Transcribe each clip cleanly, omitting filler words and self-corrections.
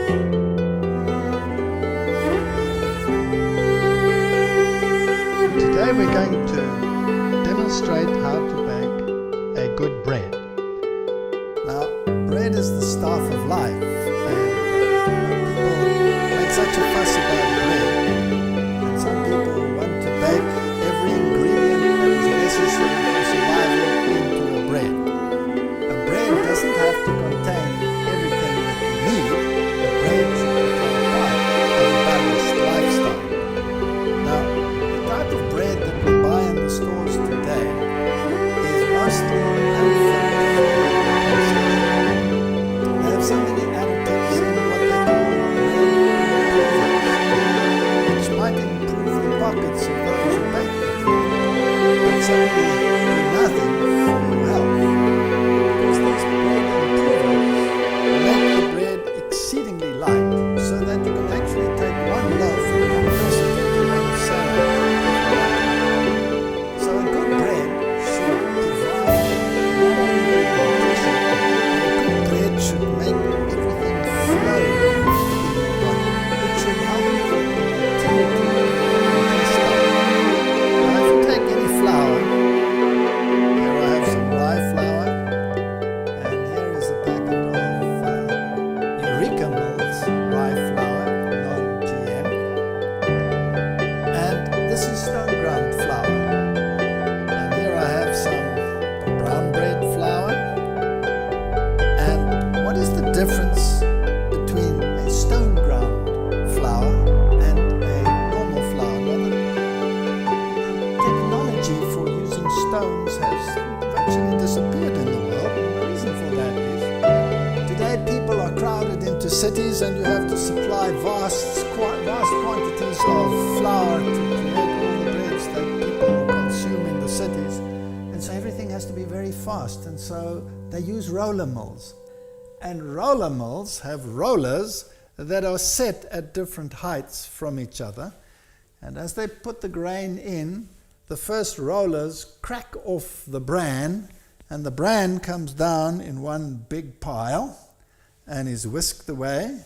Today we're going to demonstrate how to bake a good bread. Now, bread is the staff of life, and people make such a fuss about bread, and some people want to bake every ingredient that is necessary for survival into a bread. A bread doesn't have to contain everything that you need. A bread should become part of a balanced lifestyle. Now, the type of bread that we buy in the stores today is mostly unfit for processing. They have so many additives in what they call bread improvers, which might improve the pockets of those who bake the bread, but certainly do nothing for your health. Because these bread improvers make the bread exceedingly light, so that you can actually take one loaf and compress it into one sandwich. So a good bread should provide not only nutrition, but a good bread should make everything flow in your body. It should help you with the motility of your stomach. Now, if you take any flour, here I have some rye flour, and here is a packet of Eureka Mills rye flour, non-GM, and this is stone ground flour. And here I have some brown bread flour. And what is the difference between a stone ground flour and a normal flour? Well, the technology for using stones has virtually disappeared in the world, and the reason for that is today people are crowded into cities, and you have to supply vast quantities of flour to create all the breads that people consume in the cities. And so everything has to be very fast, and so they use roller mills. And roller mills have rollers that are set at different heights from each other. And as they put the grain in, the first rollers crack off the bran, and the bran comes down in one big pile and is whisked away.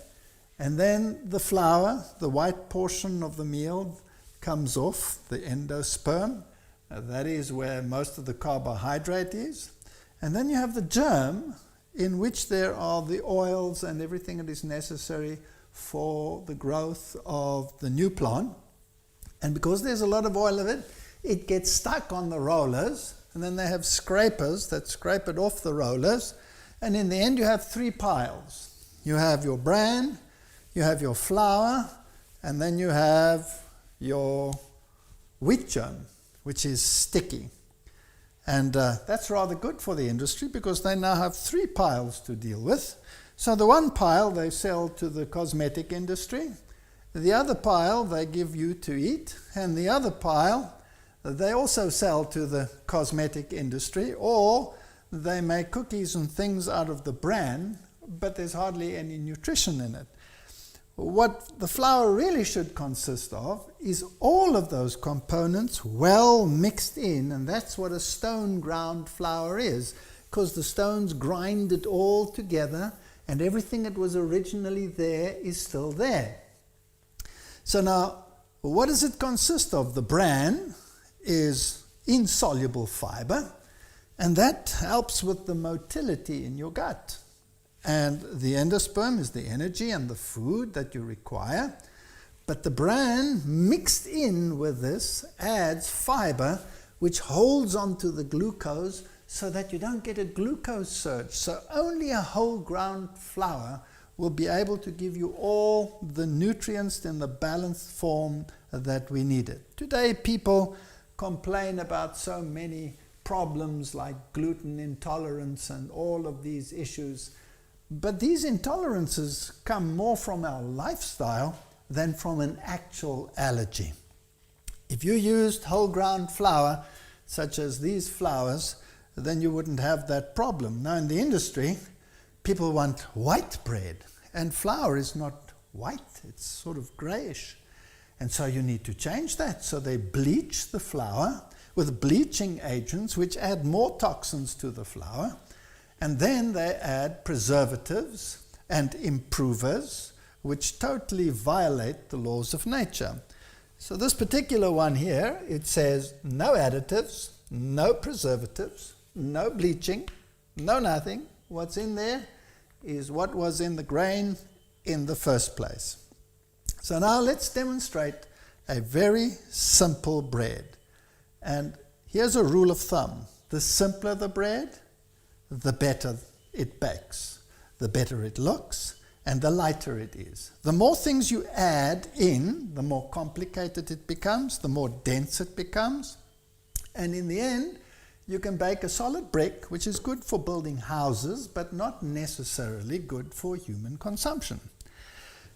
And then the flour, the white portion of the meal, comes off, the endosperm. That is where most of the carbohydrate is. And then you have the germ, in which there are the oils and everything that is necessary for the growth of the new plant. And because there's a lot of oil of it, it gets stuck on the rollers, and then they have scrapers that scrape it off the rollers. And in the end, you have three piles. You have your bran, you have your flour, and then you have your wheat germ, which is sticky. And that's rather good for the industry, because they now have three piles to deal with. So the one pile they sell to the cosmetic industry, the other pile they give you to eat, and the other pile they also sell to the cosmetic industry, or they make cookies and things out of the bran, but there's hardly any nutrition in it. What the flour really should consist of is all of those components well mixed in, and that's what a stone ground flour is, because the stones grind it all together, and everything that was originally there is still there. So now, what does it consist of? The bran is insoluble fiber, and that helps with the motility in your gut. And the endosperm is the energy and the food that you require. But the bran mixed in with this adds fiber, which holds onto the glucose so that you don't get a glucose surge. So only a whole ground flour will be able to give you all the nutrients in the balanced form that we needed. Today, people complain about so many problems like gluten intolerance and all of these issues. But these intolerances come more from our lifestyle than from an actual allergy. If you used whole ground flour, such as these flours, then you wouldn't have that problem. Now in the industry, people want white bread, and flour is not white, it's sort of grayish. And so you need to change that. So they bleach the flour with bleaching agents which add more toxins to the flour. And then they add preservatives and improvers, which totally violate the laws of nature. So this particular one here, it says no additives, no preservatives, no bleaching, no nothing. What's in there is what was in the grain in the first place. So now let's demonstrate a very simple bread. And here's a rule of thumb. The simpler the bread, the better it bakes, the better it looks, and the lighter it is. The more things you add in, the more complicated it becomes, the more dense it becomes. And in the end, you can bake a solid brick, which is good for building houses, but not necessarily good for human consumption.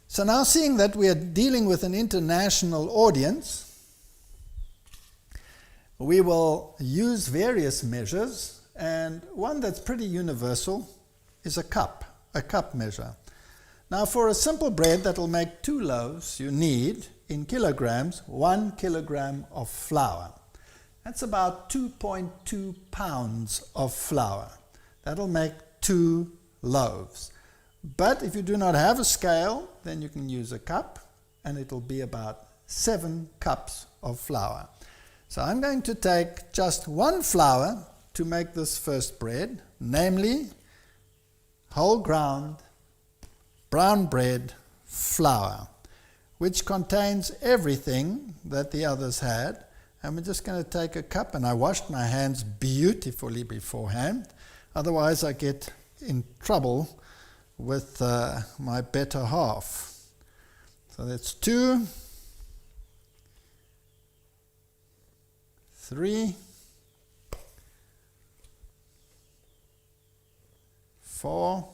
So now, seeing that we are dealing with an international audience, we will use various measures, and one that's pretty universal is a cup measure. Now, for a simple bread that will make 2 loaves, you need, in kilograms, 1 kilogram of flour. That's about 2.2 pounds of flour. That'll make 2 loaves. But if you do not have a scale, then you can use a cup, and it'll be about 7 cups of flour. So I'm going to take just 1 flour to make this first bread, namely whole ground brown bread flour, which contains everything that the others had. And we're just going to take a cup, and I washed my hands beautifully beforehand, otherwise I get in trouble with my better half. So that's 2, 3, 4,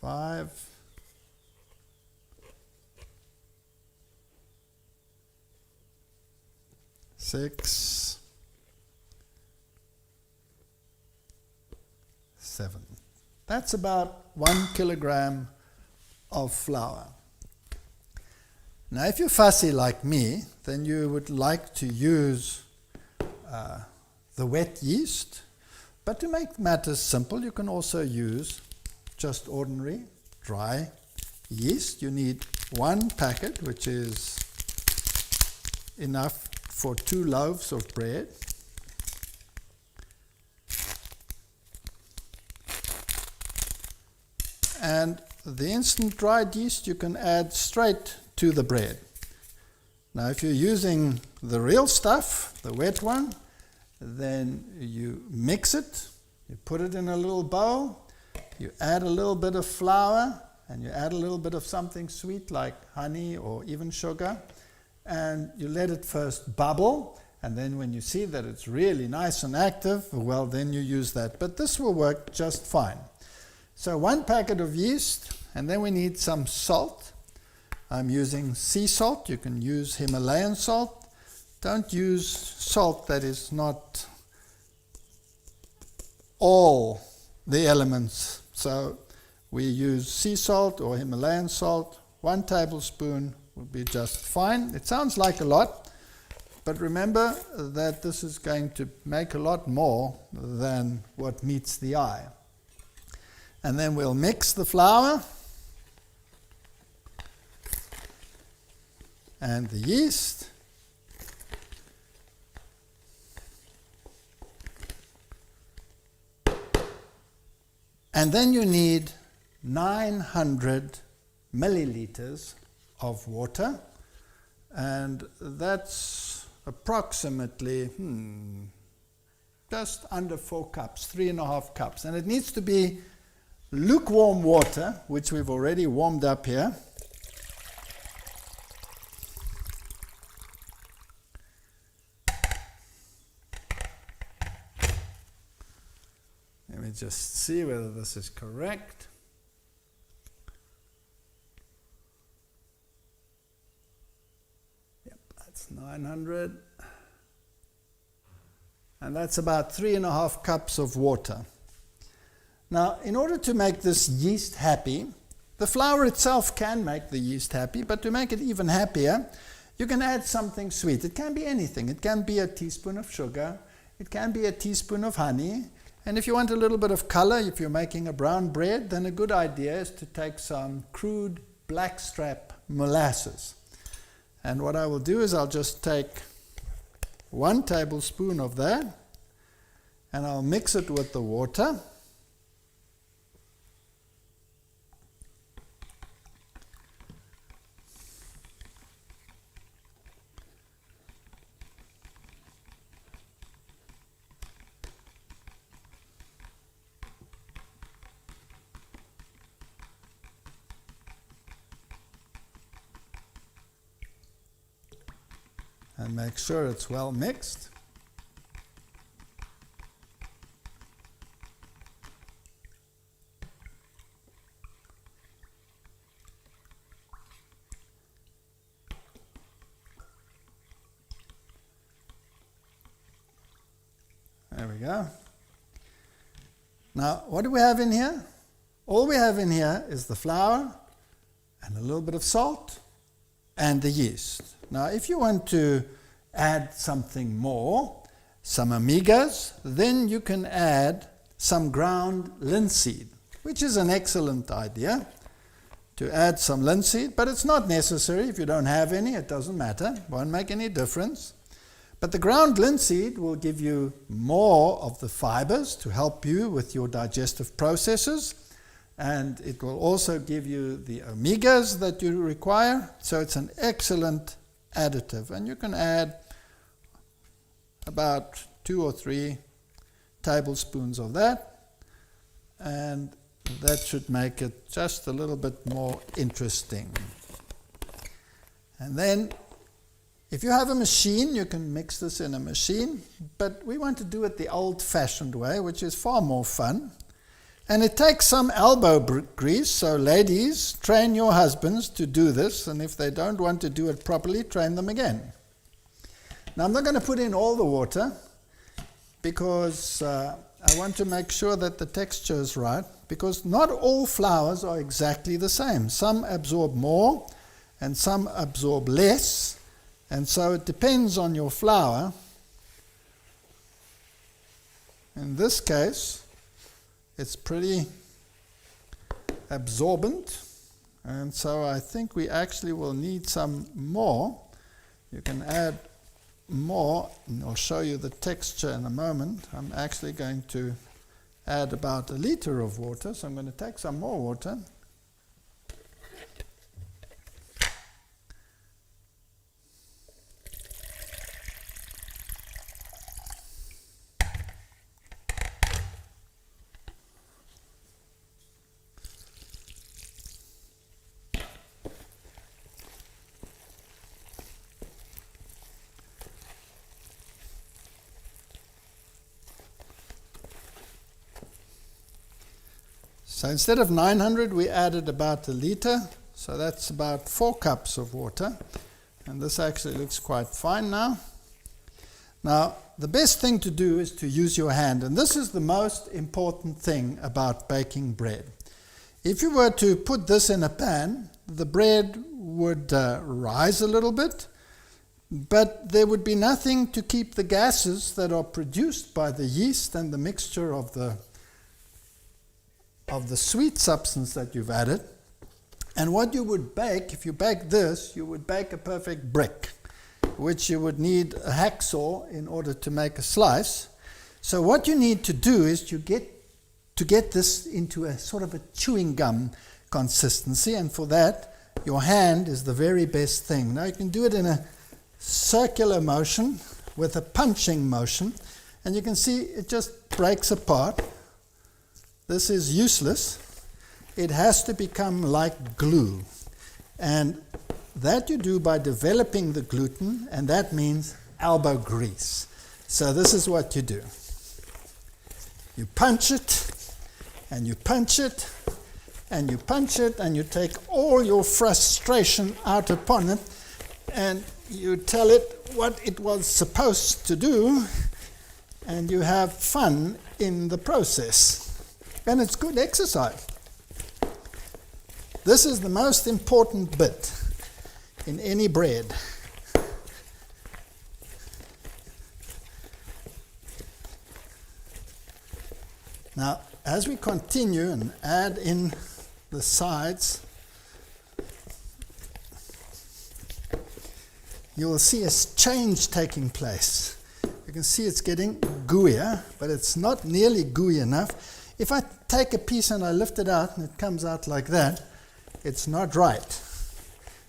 5, 6, 7. That's about 1 kilogram of flour. Now, if you're fussy like me, then you would like to use the wet yeast. But to make matters simple, you can also use just ordinary dry yeast. You need 1 packet, which is enough for 2 loaves of bread. And the instant dried yeast you can add straight to the bread. Now, if you're using the real stuff, the wet one, then you mix it, you put it in a little bowl, you add a little bit of flour, and you add a little bit of something sweet like honey or even sugar, and you let it first bubble, and then when you see that it's really nice and active, well, then you use that. But this will work just fine. So 1 packet of yeast, and then we need some salt. I'm using sea salt. You can use Himalayan salt. Don't use salt that is not all the elements. So we use sea salt or Himalayan salt. 1 tablespoon will be just fine. It sounds like a lot, but remember that this is going to make a lot more than what meets the eye. And then we'll mix the flour and the yeast. And then you need 900 milliliters of water, and that's approximately just under 4 cups, 3.5 cups. And it needs to be lukewarm water, which we've already warmed up here. Let me just see whether this is correct. Yep, that's 900. And that's about 3.5 cups of water. Now, in order to make this yeast happy, the flour itself can make the yeast happy, but to make it even happier, you can add something sweet. It can be anything. It can be a teaspoon of sugar. It can be a teaspoon of honey. And if you want a little bit of color, if you're making a brown bread, then a good idea is to take some crude blackstrap molasses. And what I will do is I'll just take 1 tablespoon of that, and I'll mix it with the water. And make sure it's well mixed. There we go. Now, what do we have in here? All we have in here is the flour and a little bit of salt and the yeast. Now, if you want to add something more, some amigas, then you can add some ground linseed, which is an excellent idea, to add some linseed, but it's not necessary. If you don't have any, it doesn't matter. Won't make any difference. But the ground linseed will give you more of the fibers to help you with your digestive processes, and it will also give you the omegas that you require. So it's an excellent additive, and you can add about 2 or 3 tablespoons of that, and that should make it just a little bit more interesting. And then if you have a machine, you can mix this in a machine, but we want to do it the old-fashioned way, which is far more fun. And it takes some elbow grease, so ladies, train your husbands to do this, and if they don't want to do it properly, train them again. Now, I'm not going to put in all the water because I want to make sure that the texture is right, because not all flours are exactly the same. Some absorb more and some absorb less, and so it depends on your flour. In this case, it's pretty absorbent, and so I think we actually will need some more. You can add more, and I'll show you the texture in a moment. I'm actually going to add about 1 liter of water, so I'm going to take some more water. So instead of 900, we added about 1 liter, so that's about 4 cups of water, and this actually looks quite fine now. Now, the best thing to do is to use your hand, and this is the most important thing about baking bread. If you were to put this in a pan, the bread would rise a little bit, but there would be nothing to keep the gases that are produced by the yeast and the mixture of the sweet substance that you've added. And what you would bake, if you bake this, you would bake a perfect brick, which you would need a hacksaw in order to make a slice. So what you need to do is to get this into a sort of a chewing gum consistency, and for that, your hand is the very best thing. Now you can do it in a circular motion with a punching motion, and you can see it just breaks apart. This is useless. It has to become like glue. And that you do by developing the gluten, and that means elbow grease. So this is what you do. You punch it, and you punch it, and you punch it, and you take all your frustration out upon it, and you tell it what it was supposed to do, and you have fun in the process. And it's good exercise. This is the most important bit in any bread. as we continue and add in the sides, you will see a change taking place. You can see it's getting gooier, but it's not nearly gooey enough. If I take a piece and I lift it out and it comes out like that, it's not right.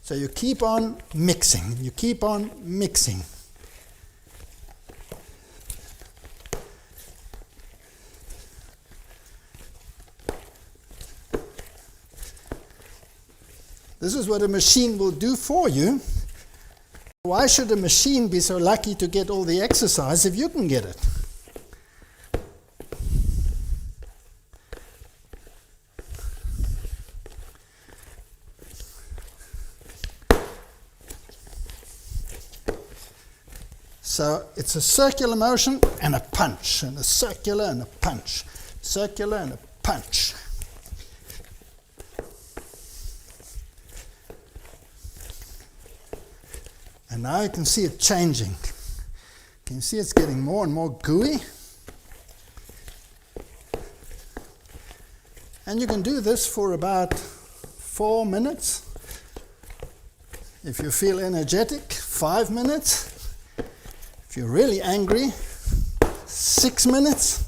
So you keep on mixing, you keep on mixing. This is what a machine will do for you. Why should a machine be so lucky to get all the exercise if you can get it? So it's a circular motion and a punch, and a circular and a punch, circular and a punch. And now you can see it changing. Can you see it's getting more and more gooey? And you can do this for about 4 minutes. If you feel energetic, 5 minutes. If you're really angry, 6 minutes.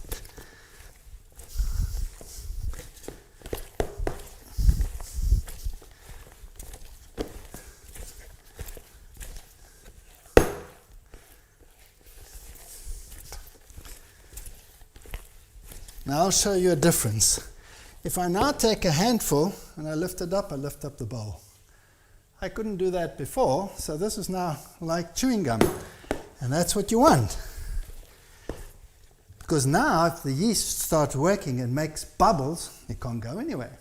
Now I'll show you a difference. If I now take a handful and I lift it up, I lift up the bowl. I couldn't do that before, so this is now like chewing gum. And that's what you want. Because now if the yeast starts working and makes bubbles, it can't go anywhere.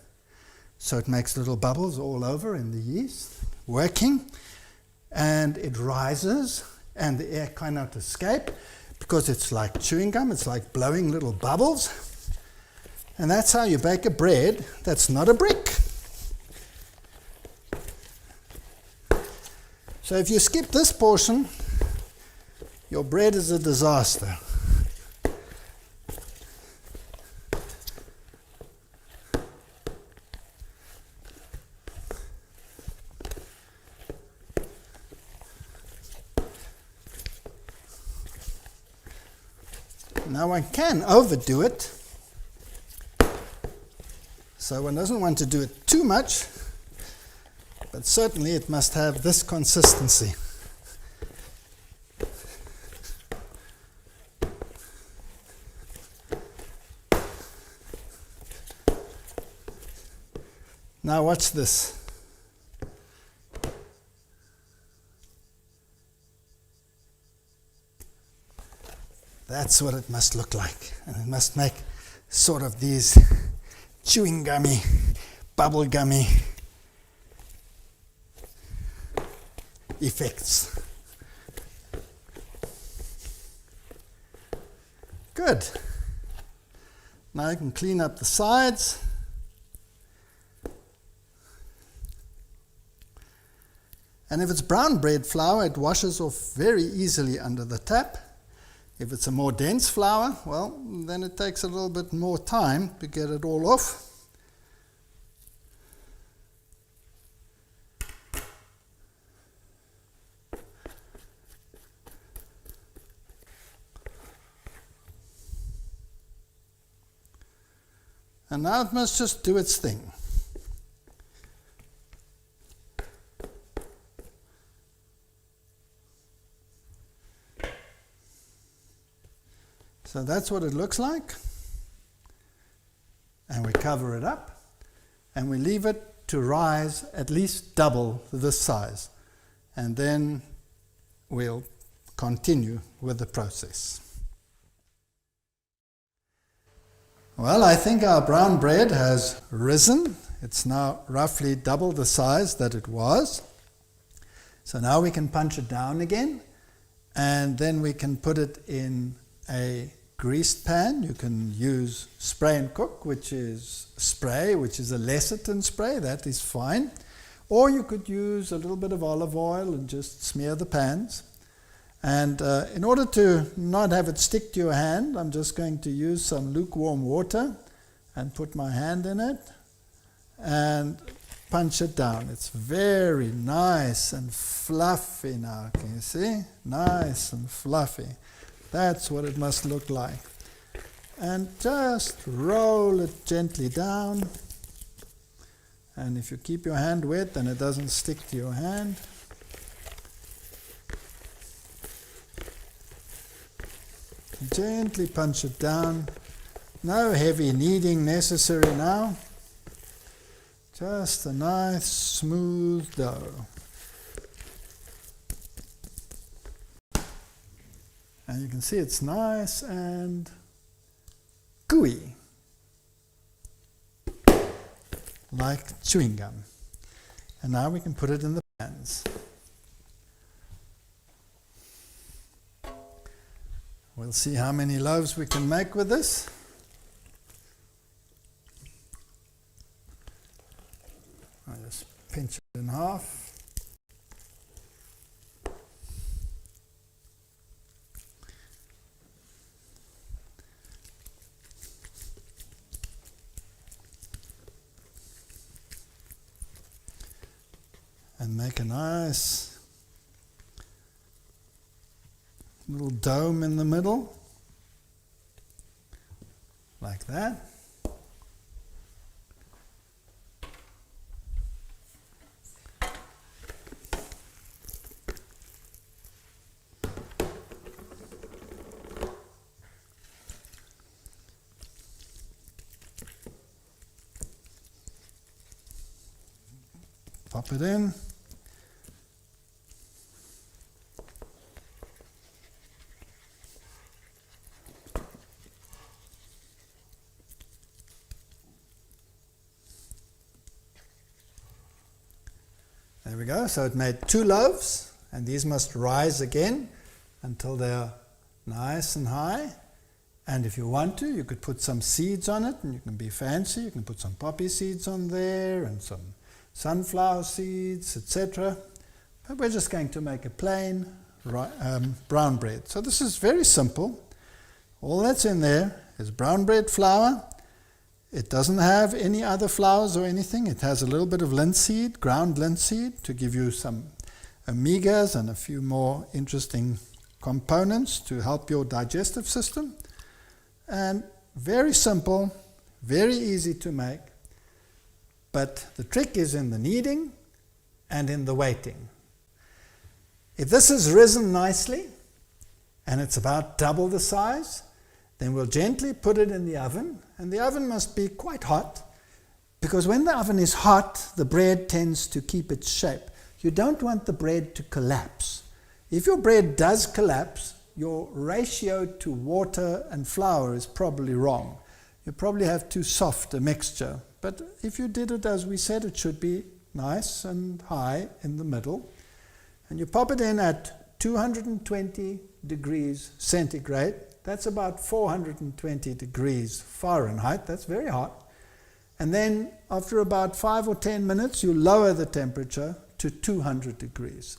So it makes little bubbles all over in the yeast, working, and it rises, and the air cannot escape, because it's like chewing gum, it's like blowing little bubbles. And that's how you bake a bread that's not a brick. So if you skip this portion, your bread is a disaster. Now one can overdo it. So one doesn't want to do it too much, but certainly it must have this consistency. Now watch this. That's what it must look like. And it must make sort of these chewing gummy, bubble gummy effects. Good. Now I can clean up the sides. And if it's brown bread flour, it washes off very easily under the tap. If it's a more dense flour, well, then it takes a little bit more time to get it all off. And now it must just do its thing. So that's what it looks like. And we cover it up. And we leave it to rise at least double this size. And then we'll continue with the process. Well, I think our brown bread has risen. It's now roughly double the size that it was. So now we can punch it down again. And then we can put it in a greased pan. You can use spray and cook, which is spray, which is a lecithin spray. That is fine. Or you could use a little bit of olive oil and just smear the pans. And in order to not have it stick to your hand, I'm just going to use some lukewarm water and put my hand in it and punch it down. It's very nice and fluffy now. Can you see? Nice and fluffy. That's what it must look like. And just roll it gently down. And if you keep your hand wet, then it doesn't stick to your hand. Gently punch it down. No heavy kneading necessary now. Just a nice smooth dough. And you can see it's nice and gooey, like chewing gum. And now we can put it in the pans. We'll see how many loaves we can make with this. I'll just pinch it in half. And make a nice little dome in the middle, like that. Pop it in. There we go. So it made 2 loaves, and these must rise again until they're nice and high. And if you want to, you could put some seeds on it, and you can be fancy. You can put some poppy seeds on there and some sunflower seeds, etc. But we're just going to make a plain brown bread. So this is very simple. All that's in there is brown bread flour. It doesn't have any other flours or anything. It has a little bit of linseed, ground linseed, to give you some omegas and a few more interesting components to help your digestive system. And very simple, very easy to make. But the trick is in the kneading and in the waiting. If this has risen nicely and it's about double the size, then we'll gently put it in the oven, and the oven must be quite hot, because when the oven is hot, the bread tends to keep its shape. You don't want the bread to collapse. If your bread does collapse, your ratio to water and flour is probably wrong. You probably have too soft a mixture. But if you did it as we said, it should be nice and high in the middle. And you pop it in at 220 degrees centigrade. That's about 420 degrees Fahrenheit. That's very hot. And then after about 5 or 10 minutes, you lower the temperature to 200 degrees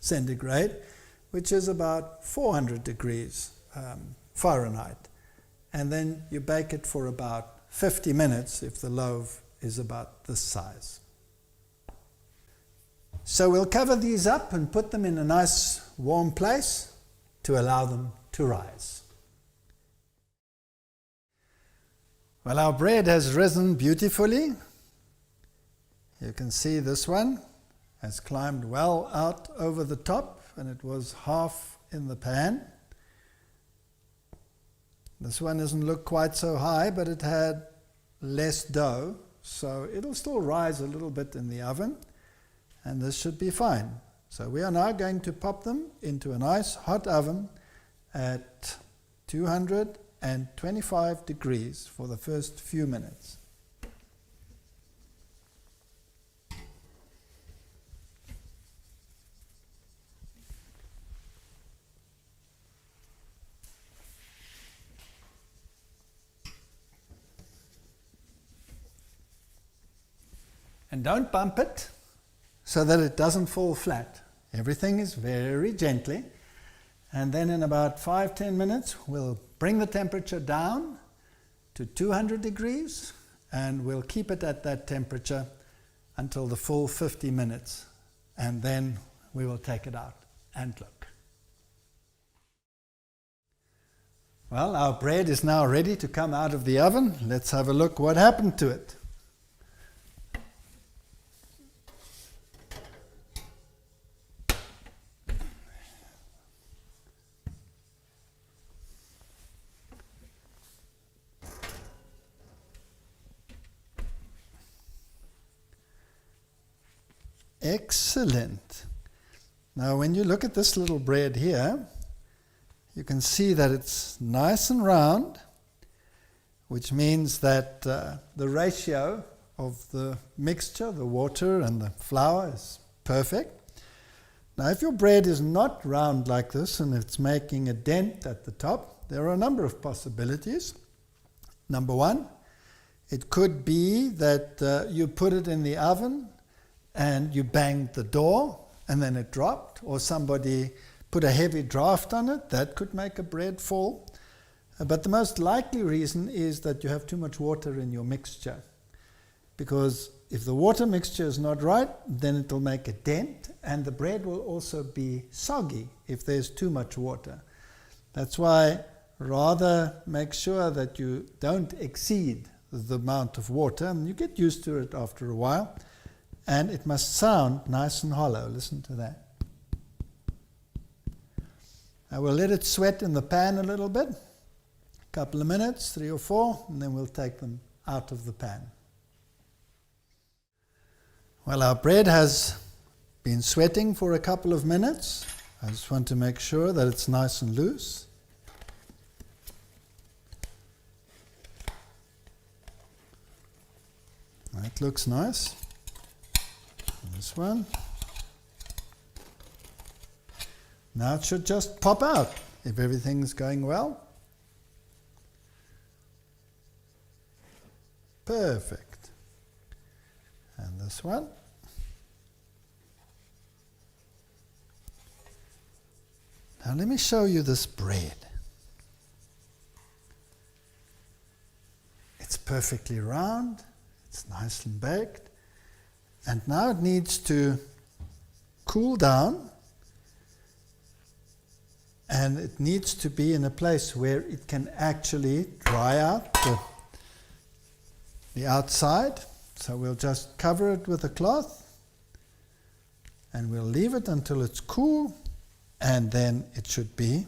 centigrade, which is about 400 degrees Fahrenheit. And then you bake it for about 50 minutes if the loaf is about this size. So we'll cover these up and put them in a nice warm place to allow them to rise. Well, our bread has risen beautifully. You can see this one has climbed well out over the top, and it was half in the pan. This one doesn't look quite so high, but it had less dough, so it'll still rise a little bit in the oven, and this should be fine. So we are now going to pop them into a nice hot oven at 225 degrees for the first few minutes. And don't bump it so that it doesn't fall flat. Everything is very gently. And then in about 5-10 minutes, we'll bring the temperature down to 200 degrees, and we'll keep it at that temperature until the full 50 minutes, and then we will take it out and look. Well, our bread is now ready to come out of the oven. Let's have a look what happened to it. Excellent. Now when you look at this little bread here, you can see that it's nice and round, which means that the ratio of the mixture, the water and the flour, is perfect. Now if your bread is not round like this and it's making a dent at the top, there are a number of possibilities. Number one, it could be that you put it in the oven and you banged the door and then it dropped, or somebody put a heavy draft on it. That could make a bread fall. But the most likely reason is that you have too much water in your mixture. Because if the water mixture is not right, then it will make a dent, and the bread will also be soggy if there's too much water. That's why rather make sure that you don't exceed the amount of water, and you get used to it after a while. And it must sound nice and hollow. Listen to that. I will let it sweat in the pan a little bit, a couple of minutes, 3 or 4, and then we'll take them out of the pan. Well, our bread has been sweating for a couple of minutes. I just want to make sure that it's nice and loose. That looks nice. This one. Now it should just pop out if everything's going well. Perfect. And this one. Now let me show you this bread. It's perfectly round. It's nice and baked. And now it needs to cool down, and it needs to be in a place where it can actually dry out the outside. So we'll just cover it with a cloth, and we'll leave it until it's cool, and then it should be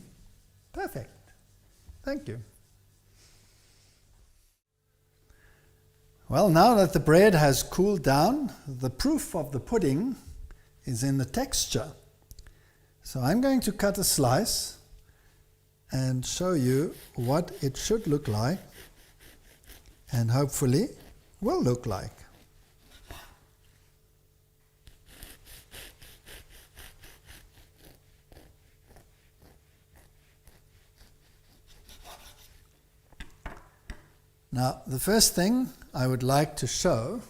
perfect. Thank you. Well, now that the bread has cooled down, the proof of the pudding is in the texture. So I'm going to cut a slice and show you what it should look like, and hopefully will look like. Now, the first thing I would like to show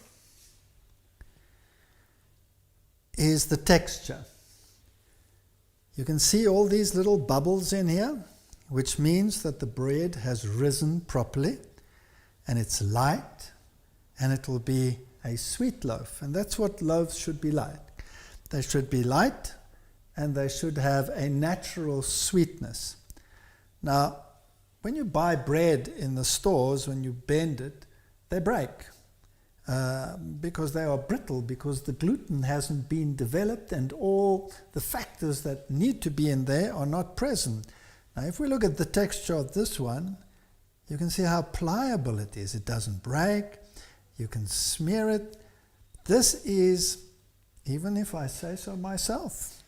is the texture. You can see all these little bubbles in here, which means that the bread has risen properly, and it's light, and it will be a sweet loaf. And that's what loaves should be like. They should be light, and they should have a natural sweetness. Now, when you buy bread in the stores, when you bend it, they break because they are brittle, because the gluten hasn't been developed and all the factors that need to be in there are not present. Now, if we look at the texture of this one, you can see how pliable it is. It doesn't break. You can smear it. This is, even if I say so myself,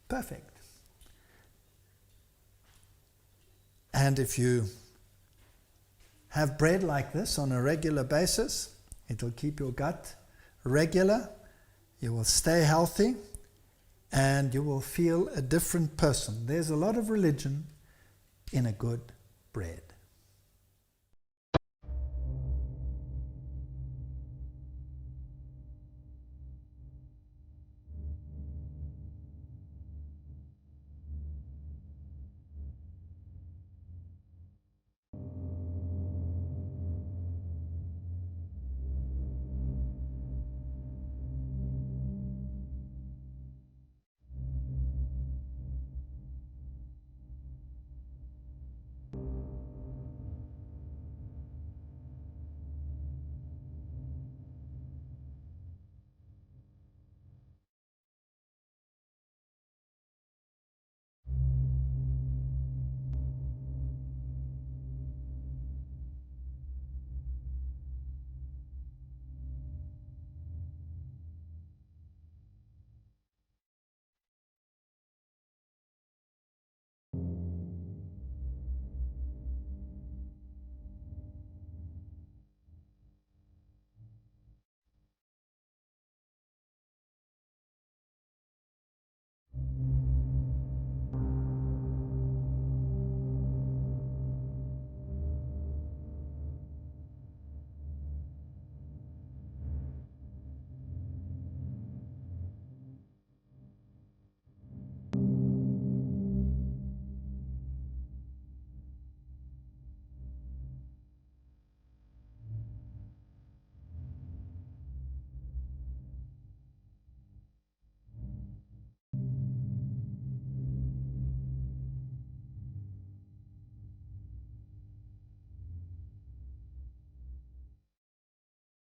perfect. And if you have bread like this on a regular basis, it will keep your gut regular, you will stay healthy, and you will feel a different person. There's a lot of religion in a good bread.